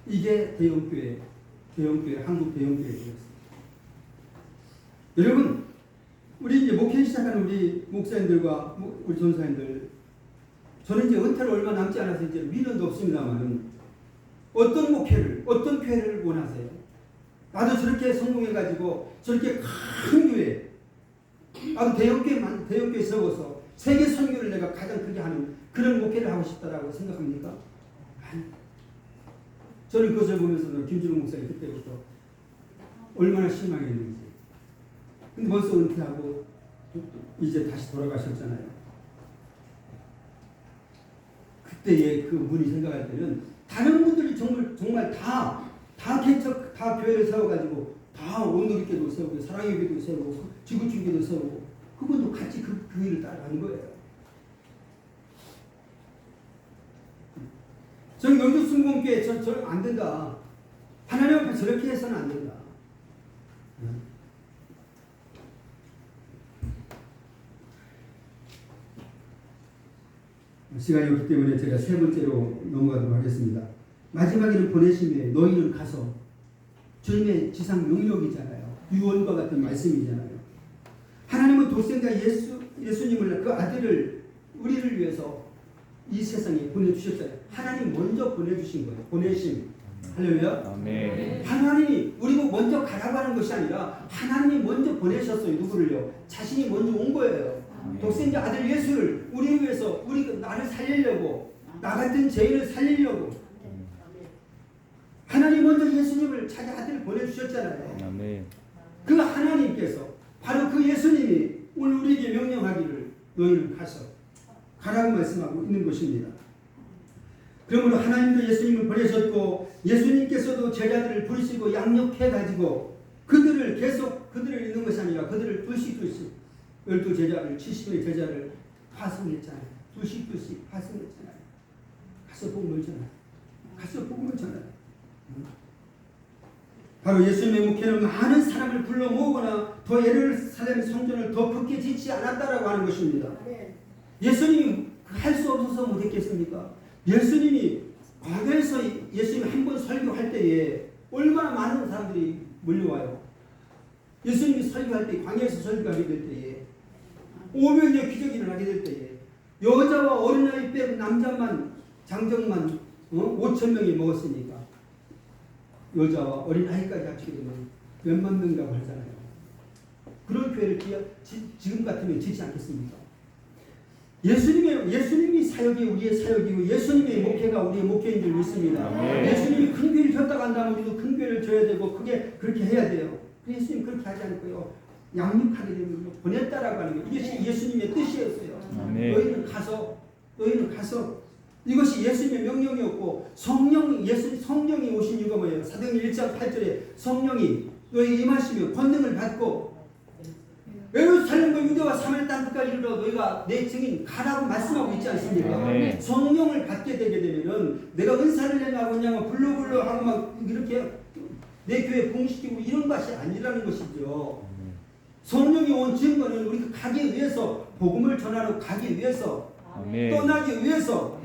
이게 대형교회, 한국 대형교회 되었어요. 여러분, 우리 이제 목회 시작하는 우리 목사님들과 우리 전사님들, 저는 이제 은퇴를 얼마 남지 않아서 이제 미련도 없습니다만은 어떤 목회를, 어떤 교회를 원하세요? 나도 저렇게 성공해가지고 저렇게 큰 교회, 나도 대형교회 세워서 세계 선교를 내가 가장 크게 하는 그런 목회를 하고 싶다라고 생각합니까? 아니. 저는 그것을 보면서 김준호 목사님 그때부터 얼마나 실망했는지. 근데 벌써 은퇴하고 이제 다시 돌아가셨잖아요. 그때의 그 분이 생각할 때는 다른 분들이 정말 다 교회를 세워가지고 다 온누리교도 세우고 사랑의 교회도 세우고 지구촌교도 세우고 그분도 같이 그 일을 따라가는 거예요. 저는 영주 순공교회 저는 안 된다. 하나님 앞에 저렇게 해서는 안 된다. 시간이 없기 때문에 제가 세 번째로 넘어가도록 하겠습니다. 마지막에는 보내심에 너희는 가서 주님의 지상 명령이잖아요. 유언과 같은 말씀이잖아요. 하나님은 독생자 예수님을 그 아들을 우리를 위해서 이 세상에 보내주셨잖아요. 하나님 먼저 보내주신 거예요. 보내심. 할렐루야. 아멘. 하나님이 우리가 먼저 가라고 하는 것이 아니라 하나님이 먼저 보내셨어요. 누구를요? 자신이 먼저 온 거예요. 독생자 아들 예수를 우리 위해서 나를 살리려고 나 같은 죄인을 살리려고 하나님 먼저 예수님을 자기 아들을 보내주셨잖아요. 아멘. 그 하나님께서 바로 그 예수님이 오늘 우리에게 명령하기를 너희는 가라고 말씀하고 있는 것입니다. 그러므로 하나님도 예수님을 보내셨고 예수님께서도 제자들을 부르시고 양육해가지고 그들을 있는 것이 아니라 그들을 둘씩 12제자를 70명의 제자를 파송했잖아요. 둘씩 파송했잖아요. 가서 복음을 전하라. 바로 예수님의 목회는 많은 사람을 불러 모으거나 더 예루살렘 성전을 더 크게 짓지 않았다라고 하는 것입니다. 예수님이 할 수 없어서 못했겠습니까? 예수님이 과거에서 예수님이 한 번 설교할 때에 얼마나 많은 사람들이 몰려와요. 예수님이 설교할 때 광야에서 설교하게 될 때에 500여 기적이 일어나게 될 때에 여자와 어린아이 빼고 남자만 장정만 5,000명이 먹었으니까 여자와 어린아이까지 합치게 되면 몇만 명이라고 하잖아요. 그런 교회를 지금 같으면 짓지 않겠습니까? 예수님이 사역이 우리의 사역이고 예수님의 목회가 우리의 목회인 줄 믿습니다. 예수님이 큰 교회를 졌다고 한다면 우리도 큰 교회를 져야 되고 그렇게 해야 돼요. 예수님 그렇게 하지 않고요. 양육하게 되면 보냈다라고 하는 게 이것이 예수님의 뜻이었어요. 너희는 가서 이것이 예수님의 명령이었고 성령이 오신 이유가 뭐예요? 사도행전 1장 8절에 성령이 너희 임하시며 권능을 받고 예루살렘과 유대와 사마리아 땅 끝까지 이르러 너희가 내 증인 가라고 말씀하고 있지 않습니까? 성령을 받게 되게 되면은 내가 은사를 내냐고 그냥 불러불러 하고 막 이렇게 내 교회 봉시키고 이런 것이 아니라는 것이죠. 성령이 온 증거는 우리가 가기 위해서 복음을 전하러 가기 위해서 떠나기 위해서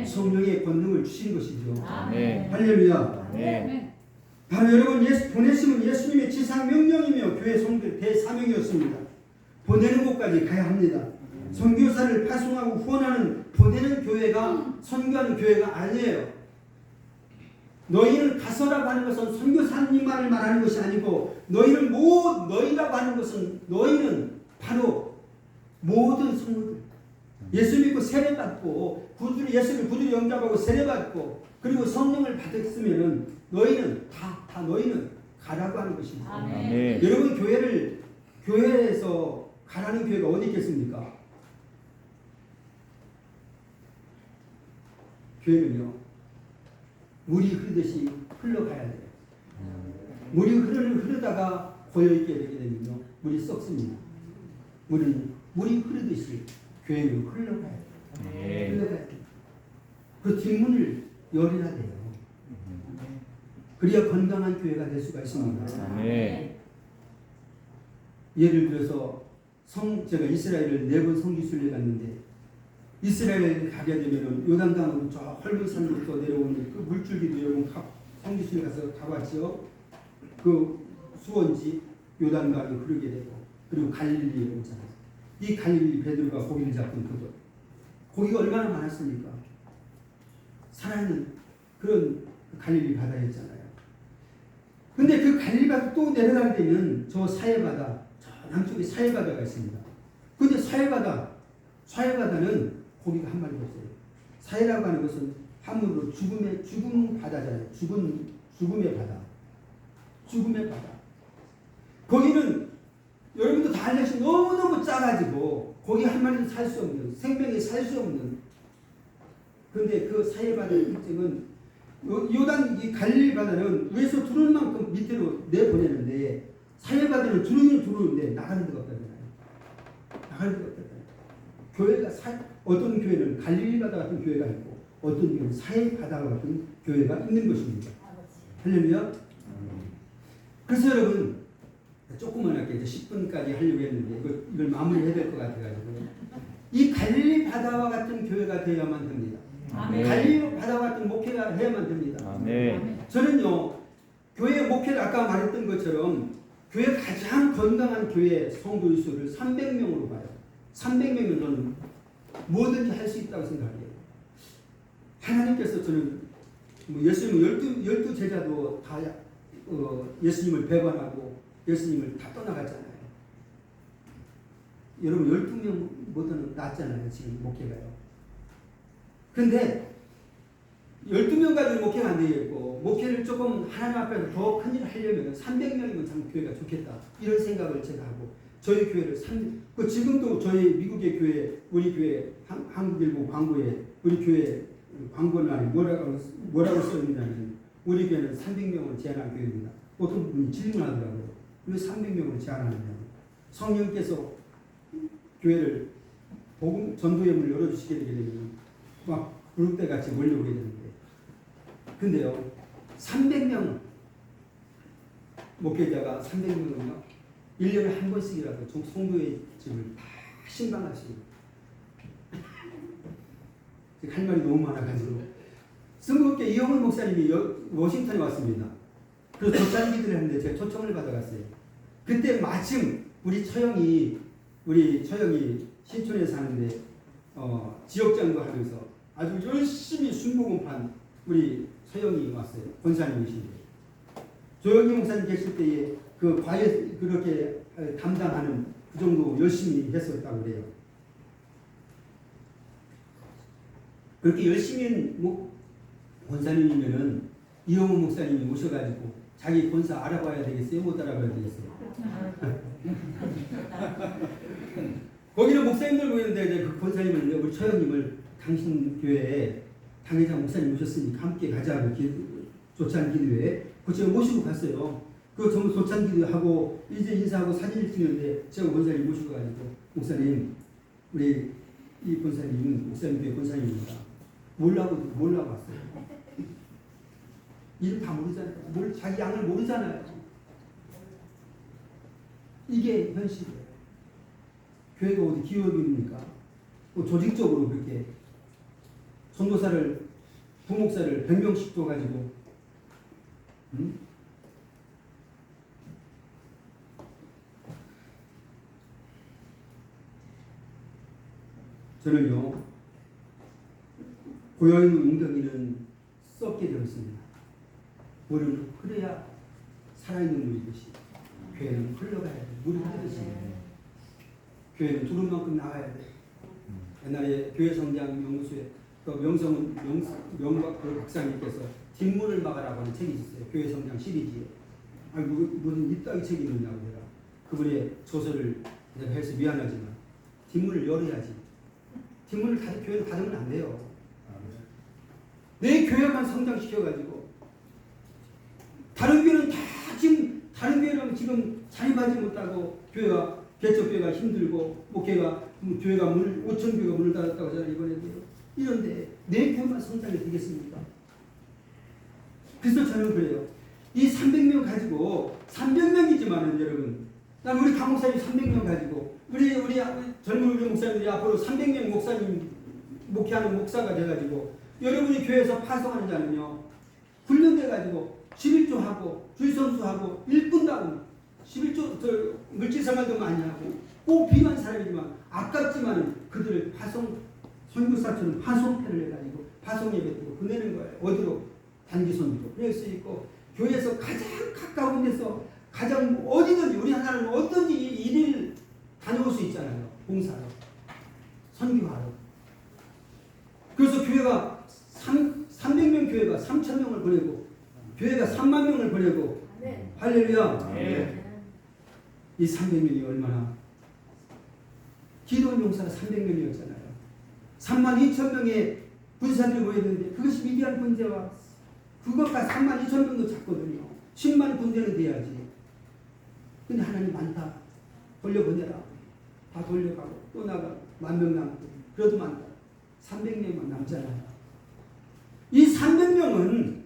성령의 권능을 주신 것이죠. 할렐루야. 바로 여러분 보내심은 예수님의 지상 명령이며 교회 성도의 대사명이었습니다. 보내는 곳까지 가야 합니다. 선교사를 파송하고 후원하는 보내는 교회가 선교하는 교회가 아니에요. 너희는 가서라고 하는 것은 선교사님만을 말하는 것이 아니고 너희라고 하는 것은 너희는 바로 모든 성도들 예수 믿고 세례받고 예수를 구주로 영접하고 세례받고 그리고 성령을 받았으면은 너희는 다 너희는 가라고 하는 것입니다. 여러분 교회에서 가라는 교회가 어디 있겠습니까? 교회는요 물이 흐르듯이 흘러가야 돼요. 물이 흐르다가 고여있게 되게 되면요, 물이 썩습니다. 물이 흐르듯이 교회는 흘러가야 돼요. 네. 흘러가야 돼요. 그 뒷문을 열어야 돼요. 그래야 건강한 교회가 될 수가 있습니다. 네. 예를 들어서 제가 이스라엘을 4번 성지순례 갔는데, 이스라엘 가게 되면은 요단강으로 저 헐문산부터 내려오는 그 물줄기도 여러분 성지순례 가서 가봤죠. 그 수원지 요단강이 흐르게 되고, 그리고 갈릴리에 오잖아요. 이 갈릴리 베드로가 고기를 잡던 그것, 고기가 얼마나 많았습니까? 살아있는 그런 갈릴리 바다였잖아요. 근데 그 갈릴리 바다 또 내려가게 되면 저 사해바다, 저 남쪽에 사해바다가 있습니다. 근데 사해바다는 고기가 한 마리도 없어요. 사해라고 하는 것은 한문으로 죽음 바다잖아요. 죽음의 바다. 죽음의 바다. 거기는 여러분도 다 알다시피 너무너무 작아지고 고기 한 마리도 살 수 없는, 생명이 살 수 없는. 그런데 그 사해바다의 특징은 요단 이 갈릴리 바다는 위에서 들어오는 만큼 밑으로 내보내는데, 사해바다는 들어오는데 나가는 데가 없다잖아요. 나가는 데가 없다잖아요. 교회가 어떤 교회는 갈릴리 바다 같은 교회가 있고, 어떤 교회는 사해바다 같은 교회가 있는 것입니다. 할렐루야. 그래서 여러분, 조그만하게 이제 10분까지 하려고 했는데 이걸 마무리해야 될 것 같아가지고, 이 갈릴리 바다와 같은 교회가 되어야만 됩니다. 아멘. 갈릴리 바다와 같은 목회가 해야만 됩니다. 아멘. 저는요, 교회 목회를 아까 말했던 것처럼 교회 가장 건강한 교회 성도의 수를 300명으로 봐요. 300명은 저는 뭐든지 할 수 있다고 생각해요. 하나님께서 저는 예수님 12 제자도 다 예수님을 배반하고 예수님을 다 떠나갔잖아요. 여러분 12명보다는 낫잖아요. 지금 목회가요. 근데 12명 가지고 목회가 안 되겠고, 목회를 조금 하나님 앞에서 더 큰 일을 하려면 300명이면 참 교회가 좋겠다, 이런 생각을 제가 하고, 저희 교회를 지금도 저희 미국의 교회, 우리 교회 한국일보 광고에 우리 교회 광고란에 뭐라고 써있냐면, 우리 교회는 300명을 제한한 교회입니다. 어떤 분이 질문하더라고요. 왜 300명을 제한하느냐고. 성령께서 교회를 복음 전도의 문을 열어주시게 되게 되면 막 구름대 같이 몰려오게 되는데, 근데요 300명 목회자가 300명은요 1년에 한 번씩이라도 성도의 집을 다 신방하십니다. 할 말이 너무 많아가지고 성국계 이영훈 목사님이 워싱턴에 왔습니다. 그래서 초청 기도를 했는데 제가 초청을 받아갔어요. 그때 마침 우리 처형이 신촌에 사는데 지역장도 하면서 아주 열심히 순복음판 우리 서영이 왔어요. 권사님이신데 조영기 목사님 계실 때에 그 과외 그렇게 담당하는 그 정도 열심히 했었다고 그래요. 그렇게 열심히 권사님이면은 이영호 목사님이 오셔가지고 자기 권사 알아봐야 되겠어요? 못 알아봐야 되겠어요? 거기는 목사님들 모였는데 이제 그 권사님을 우리 처형님을 당신 교회에 당회장 목사님 오셨으니까 함께 가자고 조찬 기도회 그 제가 모시고 갔어요. 그 전부 조찬 기도하고 이제 인사하고 사진을 찍는데 제가 권사님 모시고 가지고 목사님 우리 이 권사님은 목사님 교회 권사님입니다. 몰라고 왔어요. 이름 다 모르잖아요. 자기 양을 모르잖아요. 이게 현실이에요. 교회가 어디 기업입니까? 뭐 조직적으로 그렇게 전도사를 부목사를 100명씩 줘가지고 저는요 고여있는 웅덩이는 썩게 되어 있습니다. 물은 흐려야 살아있는 물이듯이 교회는 흘러가야 돼. 물이 흐르듯이 교회는 두른 만큼 나가야 돼. 옛날에 교회 성장 연구소에 그 명박 그 박사님께서 뒷문을 막아라고 하는 책이 있었어요. 교회 성장 시리즈에. 아니 무슨 이따위 책이 있느냐고 내가 그분의 조서를 내가 해서 미안하지만 뒷문을 열어야지. 뒷문을 교회는 닫으면 안 돼요. 내 교회만 성장시켜가지고 다른 교회는 다 지금 다른 교회는 지금 자립하지 못하고 교회가 개척교회가 힘들고 교회가 5,000교회가 문을 닫았다고 하잖아요. 이번에도요. 이런데 내 교회만 성장이 되겠습니까? 그래서 저는 그래요. 이 300명 가지고 300명이지만은 여러분, 난 우리 강 목사님 300명 가지고 우리 젊은 우리 목사님들이 앞으로 300명 목사님 목회하는 목사가 돼가지고 여러분이 교회에서 파송하는 자는요 훈련돼가지고 11조하고 주일선수하고 일꾼도 하고 11조 물질생활도 많이 하고 꼭 필요한 사람이지만 아깝지만은 그들을 선교사처럼 파송패를 해가지고 파송 예배 드리고 보내는 거예요. 어디로? 단기선교도 그럴 수 있고 교회에서 가장 가까운 데서 가장 어디든지 우리 하나는 어떤지 일일 다녀올 수 있잖아요. 봉사로 선교하러. 그래서 교회가 300명 교회가 3,000명을 보내고 교회가 3만 명을 보내고 할렐루야. 이 300명이 얼마나 기도원 용사가 300명이었잖아요. 32,000명의 군사들이 모였는데 그것이 위대한 군대와 그것과 32,000명도 작거든요. 10만 군대는 돼야지. 근데 하나님 많다. 돌려보내라. 다 돌려가고 또 나가 10,000명 남고 그래도 많다. 300명만 남잖아요. 이 300명은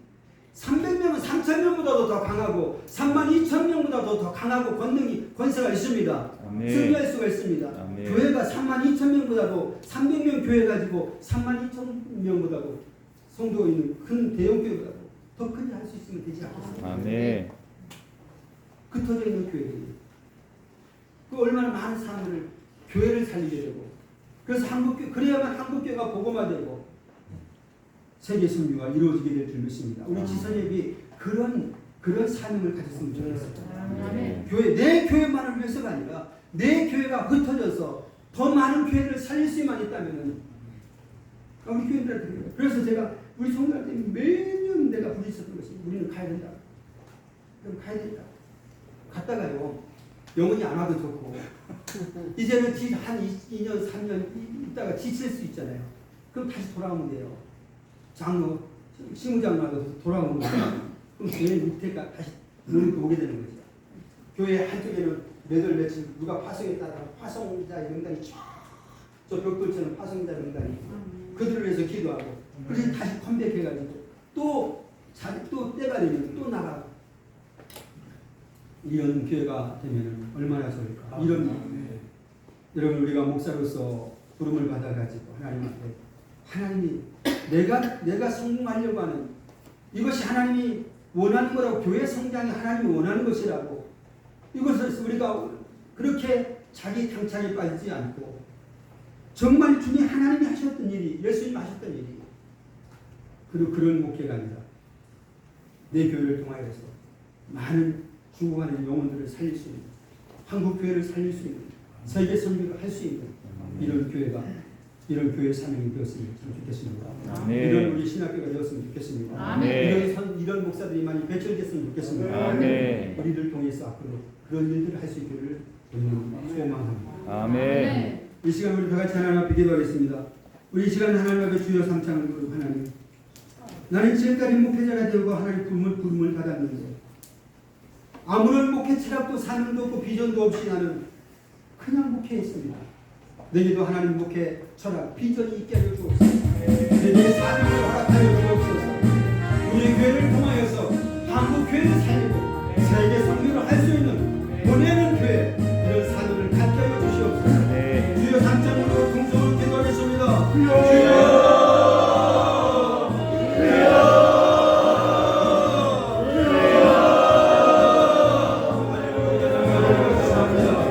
3,000명보다도 더 강하고 32,000명보다도 더 강하고 권세가 있습니다. 승리할 수가 있습니다. 아멘. 교회가 32,000명보다도 300명 교회 가지고 32,000명보다도 성도가 있는 큰 대형 교회보다도 더 크게 할 수 있으면 되지 않겠습니까? 아멘. 흩어져 있는 교회들이 그 얼마나 많은 사람들을 교회를 살리게 되고 그래서 그래야만 한국교회가 복음화되고 세계 선교가 이루어지게 될 줄 믿습니다. 우리 지선협이 그런 사명을 가졌으면 좋겠습니다. 교회 내 교회만을 위해서가 아니라 내 교회가 흩어져서 더 많은 교회를 살릴 수만 있다면은 우리 교회들한테 그래요. 그래서 제가 우리 성도한테 매년 내가 부딪혔던 것이 우리는 가야 된다. 그럼 가야 된다. 갔다가요 영혼이 안 와도 좋고 이제는 한 2년 3년 있다가 지칠 수 있잖아요. 그럼 다시 돌아오면 돼요. 장로 시무장로도 돌아오는 거예요. 그럼 교회 밑에가 다시 오게 되는 거죠. 교회 한쪽에는 몇월 며칠 누가 파송했다가 파송자 명단이 저 벽돌처럼 파송자 명단이 그들을 위해서 기도하고 그래서 다시 컴백해가지고 또 때가 되면 또 나가고 이런 교회가 되면 얼마나 좋을까. 여러분 우리가 목사로서 부름을 받아가지고 하나님 앞에 하나님이 내가 성공하려고 하는 이것이 하나님이 원하는 거라고 교회 성장이 하나님이 원하는 것이라고 이것을 우리가 그렇게 자기 당착에 빠지지 않고 정말 주님 하나님이 하셨던 일이 예수님이 하셨던 일이 그런 목회가 아니라 내 교회를 통하여서 많은 죽어가는 영혼들을 살릴 수 있는 한국 교회를 살릴 수 있는 세계 선교를 할 수 있는 이런 교회 사명이 되었으면 참 좋겠습니다. 아멘. 이런 우리 신학교가 되었으면 좋겠습니다. 아멘. 이런 목사들이 많이 배출됐으면 좋겠습니다. 아멘. 우리를 통해서 앞으로 그런 일들을 할 수 있기를 소망합니다. 아멘. 이 시간 우리 다 같이 하나님 앞에 기도하겠습니다. 우리 이 시간 하나님 앞에 주여 삼창을 부르고 하나님 나는 지금까지 목회자가 되고 하나님 부름을 받았는데 아무런 목회 철학도 사명도 없고 비전도 없이 나는 그냥 목회했습니다. 내게도 하나님 목회 철학 비전이 있게 하여 주옵소서. 내게 사명을 허락하여 주옵소서. 우리 교회를 통하여서 한국 교회를 살리고 세계 선교를 할 수 있는 보내는 교회 이런 사명을 갖게 하여 주시옵소서. 주여 삼창으로 동성으로 기도하겠습니다. 주여